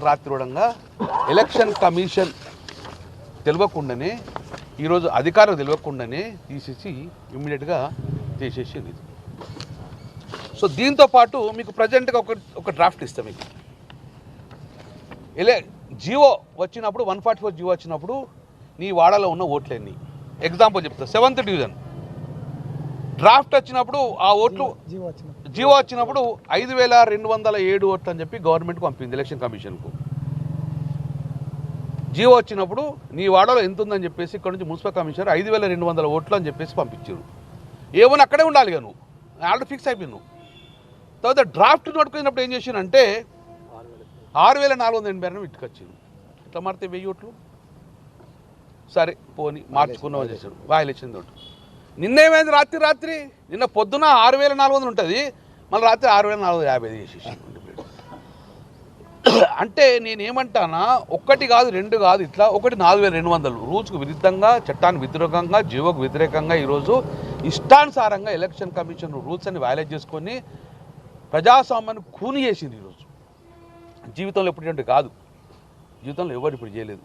రాత్రిరంగా election commission తెలియకుండానే ఈరోజు అధికారులు తెలియకుండానే తీసేసి ఇమ్మీడియట్గా తీసేసింది. సో దీంతో పాటు మీకు ప్రజెంట్గా ఒక డ్రాఫ్ట్ ఇస్తాం మీకు. జియో వచ్చినప్పుడు 144 జియో వచ్చినప్పుడు నీ వాడలో ఉన్న ఓట్లన్నీ ఎగ్జాంపుల్ చెప్తా. 7th డివిజన్ డ్రాఫ్ట్ వచ్చినప్పుడు ఆ ఓట్లు జియో వచ్చినప్పుడు 5207 ఓట్లు అని చెప్పి గవర్నమెంట్కి పంపింది ఎలక్షన్ కమిషన్కు. జియో వచ్చినప్పుడు నీ వాడలో ఎంత ఉందని చెప్పేసి ఇక్కడ నుంచి మున్సిపల్ కమిషనర్ 5200 ఓట్లు అని చెప్పేసి పంపించారు. ఏమని అక్కడే ఉండాలి ఇక నువ్వు ఆల్రెడీ ఫిక్స్ అయిపోయినావు. తర్వాత డ్రాఫ్ట్ నోటుకున్నప్పుడు ఏం చేసినంటే 6482 ఇట్టుకొచ్చారు. ఇట్లా మారితే 1000 ఓట్లు సరే పోని మార్చుకున్నామని చేశాడు వాయిలేషన్ తోటి. నిన్నేమైంది రాత్రి నిన్న పొద్దున 6400 ఉంటుంది, మళ్ళీ రాత్రి 6450 చేసేసి. అంటే నేనేమంటానా, ఒకటి కాదు రెండు కాదు, ఇట్లా ఒకటి 4200 రూల్స్కు విరుద్ధంగా, చట్టానికి వ్యతిరేకంగా, జీవోకు వ్యతిరేకంగా ఈరోజు ఇష్టానుసారంగా ఎలక్షన్ కమిషన్ రూల్స్ అన్ని వైలేట్ చేసుకొని ప్రజాస్వామ్యాన్ని కూని చేసింది. ఈరోజు జీవితంలో ఎప్పుడు కాదు, జీవితంలో ఎవరు ఇప్పుడు చేయలేదు.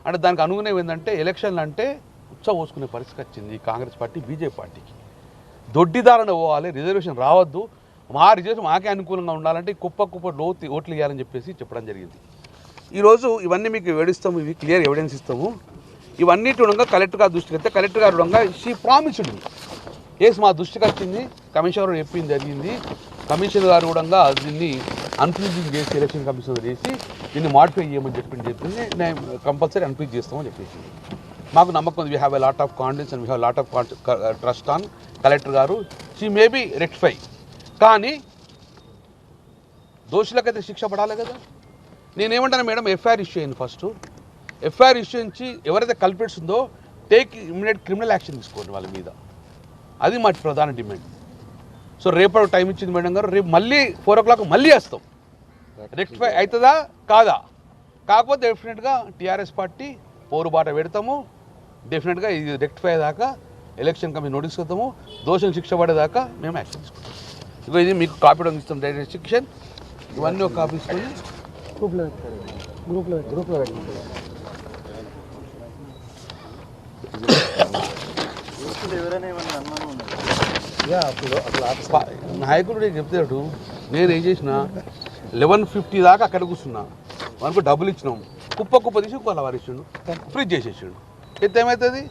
అంటే దానికి అనుగుణం ఏంటంటే ఎలక్షన్లు అంటే ఉచ్చబోసుకునే పరిస్థితి వచ్చింది కాంగ్రెస్ పార్టీ బీజేపీ పార్టీకి. దొడ్డిదారణ పోవాలి, రిజర్వేషన్ రావద్దు, మా రిజర్వేషన్ మాకే అనుకూలంగా ఉండాలంటే కుప్ప ఓట్లు ఇవ్వాలని చెప్పేసి చెప్పడం జరిగింది. ఈరోజు ఇవన్నీ మీకు వివరిస్తాము, ఇవి క్లియర్ ఎవిడెన్స్ ఇస్తాము. ఇవన్నిటి ఉండగా కలెక్టర్ గారు దృష్టికి వస్తే కలెక్టర్ గారు ఉండగా షీ ప్రామిస్డ్ కేసు మా దృష్టికి వచ్చింది, కమిషనర్ చెప్పింది జరిగింది. కమిషనర్ గారు కూడా దీన్ని అన్ఫ్రీజింగ్ చేసి ఎలక్షన్ కమిషనర్ చేసి దీన్ని మాడిఫై చేయమని చెప్పింది. నేను కంపల్సరీ అన్ఫ్రీజ్ చేస్తామని చెప్పేసి మాకు నమ్మకం ఉంది. We have a lot of confidence and we have lot of trust on collector గారు. షీ మేబీ రెక్టిఫై, కానీ దోషులకైతే శిక్ష పడాలి కదా. నేనేమంటాను మేడం, ఎఫ్ఐఆర్ ఇష్యూ అయింది. ఫస్ట్ ఎఫ్ఐఆర్ ఇష్యూ నుంచి ఎవరైతే కల్పిట్స్ ఉందో టేక్ ఇమ్మీడియట్ క్రిమినల్ యాక్షన్ తీసుకోండి వాళ్ళ మీద. అది మా ప్రధాన డిమాండ్. సో రేపు టైం ఇచ్చింది మేడం గారు, రేపు మళ్ళీ 4 o'clock మళ్ళీ వస్తాం. రెక్టిఫై అవుతుందా కాదా, కాకపోతే డెఫినెట్గా టీఆర్ఎస్ పార్టీ పోరుబాట పెడతాము. డెఫినెట్గా ఇది రెక్టిఫై అయ్యేదాకా ఎలక్షన్ కమిషన్ నోటీస్ ఇస్తాము, దోషం శిక్ష పడేదాకా మేము యాక్షన్ తీసుకుంటాం. ఇక ఇది మీకు కాపీ ఇస్తాం, డైరెక్ట్ రిస్ట్రిక్షన్ ఇవన్నీ ఒక కాపీ తీసుకొని గ్రూప్లో నాయకుడు చెప్తాడు. నేను ఏం చేసిన 11:50 దాకా అక్కడ కూర్చున్నా, మనకు డబ్బులు ఇచ్చినాం, కుప్ప తీసి వాళ్ళ వారు ఇచ్చిండు, ఫ్రిడ్జ్ చేసేసిండు. అయితే ఏమవుతుంది,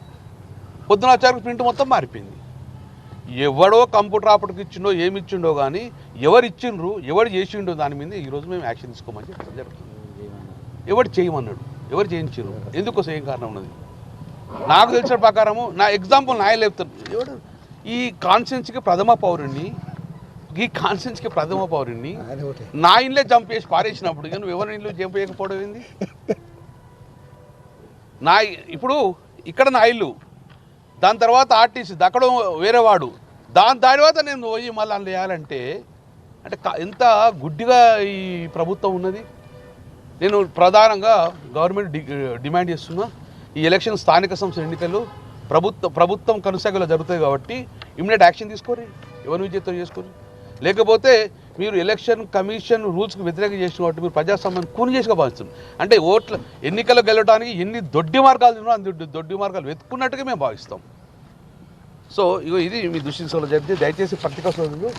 పొద్దున వచ్చారు ప్రింట్ మొత్తం మారిపోయింది. ఎవడో కంప్యూటర్ ఆపరేటర్కి ఇచ్చిండో ఏమి ఇచ్చిండో కానీ ఎవరు ఇచ్చిండ్రు ఎవరు చేసిండో దాని మీద ఈరోజు మేము యాక్షన్ తీసుకోమని చెప్పడం జరుగుతుంది. ఎవరు చేయమన్నాడు, ఎవరు చేయించారు, ఎందుకోసం ఏం కారణం ఉన్నది నాకు తెలిసిన ప్రకారము. నా ఎగ్జాంపుల్ నాయ లేపుతాను. ఎవడు ఈ కాన్స్టిట్యున్సీకి ప్రథమ పౌరుణ్ణి నా ఇల్లే జంప్ చేసి పారేసినప్పుడు నువ్వు ఎవరి ఇల్లు జంప్ చేయకపోవడం ఏంది? ఇప్పుడు ఇక్కడ నా ఇల్లు, దాని తర్వాత ఆర్టీసీ, అక్కడ వేరే వాడు, దాని తర్వాత నేను పోయి మళ్ళీ అందులో వేయాలంటే అంటే ఎంత గుడ్డిగా ఈ ప్రభుత్వం ఉన్నది. నేను ప్రధానంగా గవర్నమెంట్ డిమాండ్ చేస్తున్నా, ఈ ఎలక్షన్ స్థానిక సంస్థల ఎన్నికలు ప్రభుత్వం కనుసగలో జరుగుతాయి కాబట్టి ఇమ్మీడియట్ యాక్షన్ తీసుకోరు, ఎవరి విజేతం చేసుకోరు. లేకపోతే మీరు ఎలక్షన్ కమిషన్ రూల్స్కి వ్యతిరేకంగా చేసిన కాబట్టి మీరు ప్రజాస్వామ్యాన్ని కూని చేసుగా భావిస్తుంది. అంటే ఎన్నికలు గెలవడానికి ఎన్ని దొడ్డి మార్గాలు ఉన్నాయో అన్ని దొడ్డి మార్గాలు వెతుక్కున్నట్టుగా మేము భావిస్తాం. సో ఇది మీ దృష్టి సోలో జరిగితే దయచేసి పత్రికా సోదరులు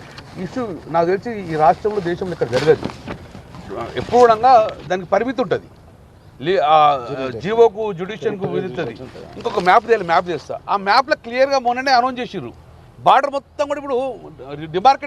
ఇష్యూ నాకు తెలిసి ఈ రాష్ట్రంలో దేశంలో ఇక్కడ జరగదు. ఎప్పుడు కూడా దానికి పరిమితి ఉంటుంది. జీవోకు జ్యుడిషియల్కు విధిస్తుంది. ఇంకొక మ్యాప్ చేస్తా, ఆ మ్యాప్లో క్లియర్గా మొన్ననే అనౌన్స్ చేసిర్రు బార్డర్ మొత్తం కూడా ఇప్పుడు డిమార్కెట్